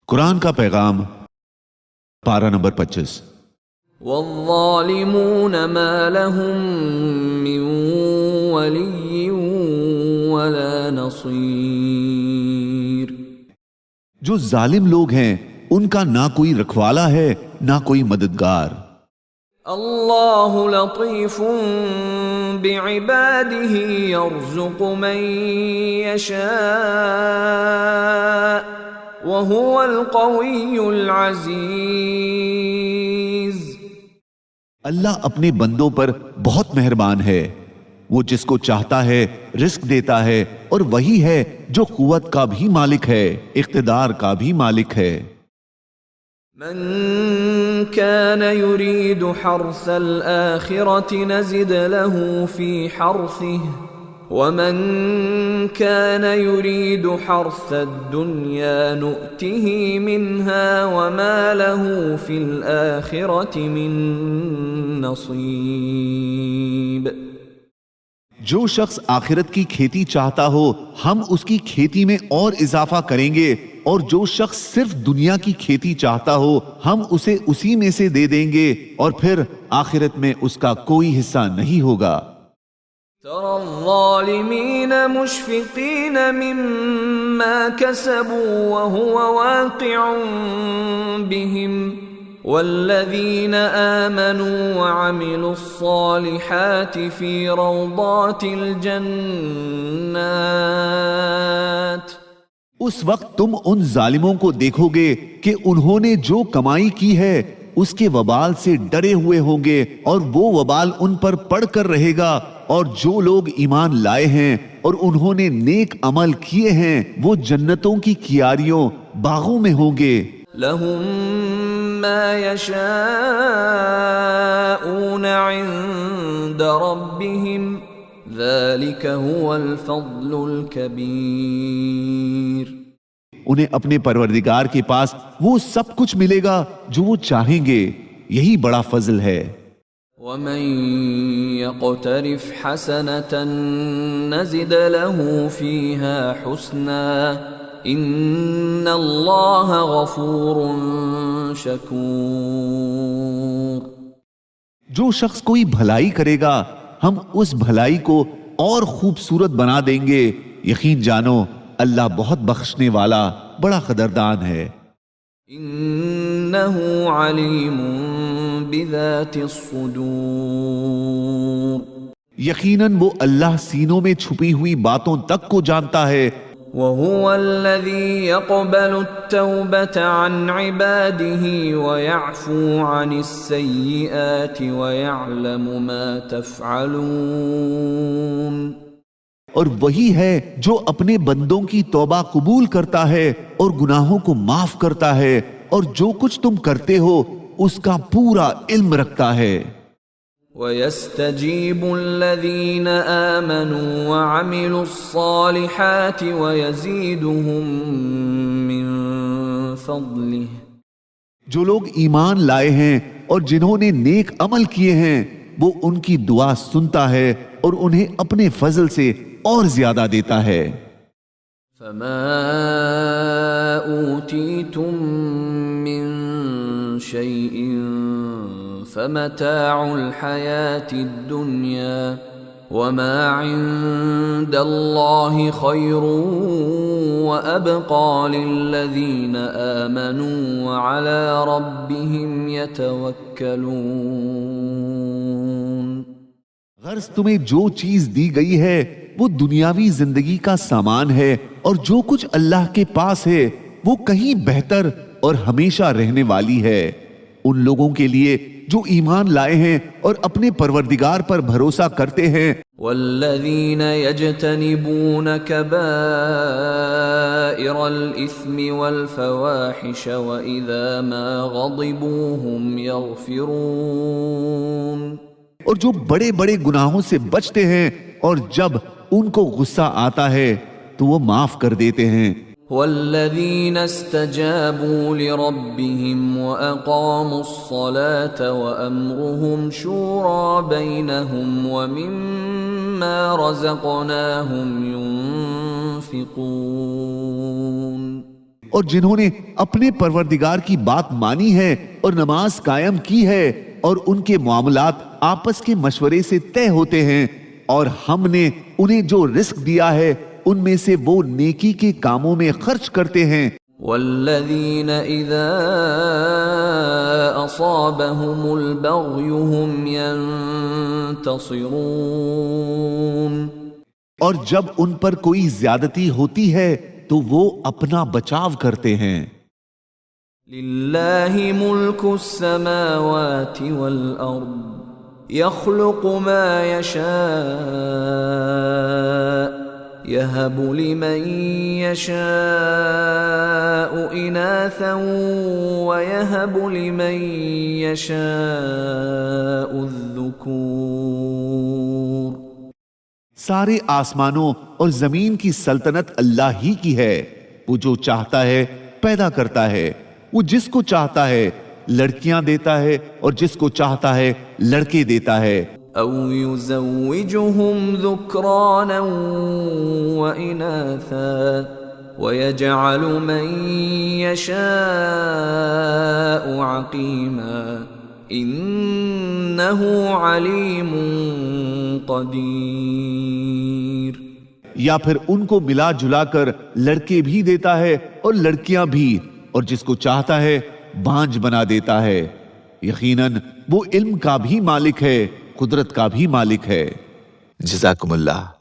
قرآن کا پیغام، پارہ نمبر 25۔ والظالمون ما لهم من ولي ولا نصير، جو ظالم لوگ ہیں ان کا نہ کوئی رکھوالا ہے نہ کوئی مددگار۔ اللہ لطیف بعباده يرزق من يشاء وهو القوی العزیز۔ اللہ اپنے بندوں پر بہت مہربان ہے، وہ جس کو چاہتا ہے رزق دیتا ہے، اور وہی ہے جو قوت کا بھی مالک ہے، اقتدار کا بھی مالک ہے۔ من كان يريد حرث الآخرة نزد له في حرثه ومن كان يريد حرث الدنيا نؤته منها وما له في الآخرة من نصيب۔ جو شخص آخرت کی کھیتی چاہتا ہو ہم اس کی کھیتی میں اور اضافہ کریں گے، اور جو شخص صرف دنیا کی کھیتی چاہتا ہو ہم اسے اسی میں سے دے دیں گے، اور پھر آخرت میں اس کا کوئی حصہ نہیں ہوگا۔ ترى الظالمين مشفقين مما كسبوا وهو واقع بهم والذين آمنوا وعملوا الصالحات في روضات الجنات۔ اس وقت تم ان ظالموں کو دیکھو گے کہ انہوں نے جو کمائی کی ہے اس کے وبال سے ڈرے ہوئے ہوں گے، اور وہ وبال ان پر پڑ کر رہے گا، اور جو لوگ ایمان لائے ہیں اور انہوں نے نیک عمل کیے ہیں وہ جنتوں کی کیاریوں باغوں میں ہوں گے۔ لهم ما يشاءون عند ربهم ذلك هو الفضل الكبير۔ انہیں اپنے پروردگار کے پاس وہ سب کچھ ملے گا جو وہ چاہیں گے، یہی بڑا فضل ہے۔ ومن يقترف حسنة نزد له فيها حسنا ان اللہ غفور شکور۔ جو شخص کوئی بھلائی کرے گا ہم اس بھلائی کو اور خوبصورت بنا دیں گے، یقین جانو اللہ بہت بخشنے والا بڑا قدردان ہے۔ انہ علیم بذات الصدور، یقیناً وہ اللہ سینوں میں چھپی ہوئی باتوں تک کو جانتا ہے۔ وهو الذي يقبل التوبة عن عباده ويعفو عن السيئات ويعلم ما تفعلون، اور وہی ہے جو اپنے بندوں کی توبہ قبول کرتا ہے اور گناہوں کو معاف کرتا ہے، اور جو کچھ تم کرتے ہو اس کا پورا علم رکھتا ہے۔ وَيَسْتَجِيبُ الَّذِينَ آمَنُوا وَعَمِلُوا الصَّالِحَاتِ وَيَزِيدُهُم مِّن فَضْلِهِ، جو لوگ ایمان لائے ہیں اور جنہوں نے نیک عمل کیے ہیں وہ ان کی دعا سنتا ہے اور انہیں اپنے فضل سے اور زیادہ دیتا ہے۔ فَمَا أُوتِيتُم مِّن شَيْءٍ فمتاع الحياة الدنيا وما عند الله خير وأبقى للذين آمنوا وعلى ربهم يتوكلون۔ غرض تمہیں جو چیز دی گئی ہے وہ دنیاوی زندگی کا سامان ہے، اور جو کچھ اللہ کے پاس ہے وہ کہیں بہتر اور ہمیشہ رہنے والی ہے ان لوگوں کے لیے جو ایمان لائے ہیں اور اپنے پروردگار پر بھروسہ کرتے ہیں۔ والذین یجتنبون کبائر الاثم والفواحش واذا ما غضبوا هم یغفرون، اور جو بڑے بڑے گناہوں سے بچتے ہیں اور جب ان کو غصہ آتا ہے تو وہ معاف کر دیتے ہیں۔ والذین استجابوا لربهم واقاموا الصلاة وامرهم شورى بینهم ومما رزقناهم ينفقون، اور جنہوں نے اپنے پروردگار کی بات مانی ہے اور نماز قائم کی ہے اور ان کے معاملات آپس کے مشورے سے طے ہوتے ہیں، اور ہم نے انہیں جو رزق دیا ہے ان میں سے وہ نیکی کے کاموں میں خرچ کرتے ہیں۔ والذین اذا اصابهم البغی هم ينتصرون، اور جب ان پر کوئی زیادتی ہوتی ہے تو وہ اپنا بچاؤ کرتے ہیں۔ للہ ملک السماوات والارض يخلق ما يشاء يهب لمن يشاء اناثا ويهب لمن يشاء الذكور۔ سارے آسمانوں اور زمین کی سلطنت اللہ ہی کی ہے، وہ جو چاہتا ہے پیدا کرتا ہے، وہ جس کو چاہتا ہے لڑکیاں دیتا ہے اور جس کو چاہتا ہے لڑکے دیتا ہے۔ او يزوجهم ذكرانا واناثا ويجعل من يشاء عقيما انه عليم قدیر۔ یا پھر ان کو ملا جلا کر لڑکے بھی دیتا ہے اور لڑکیاں بھی، اور جس کو چاہتا ہے بانجھ بنا دیتا ہے، یقیناً وہ علم کا بھی مالک ہے، قدرت کا بھی مالک ہے۔ جزاکم اللہ۔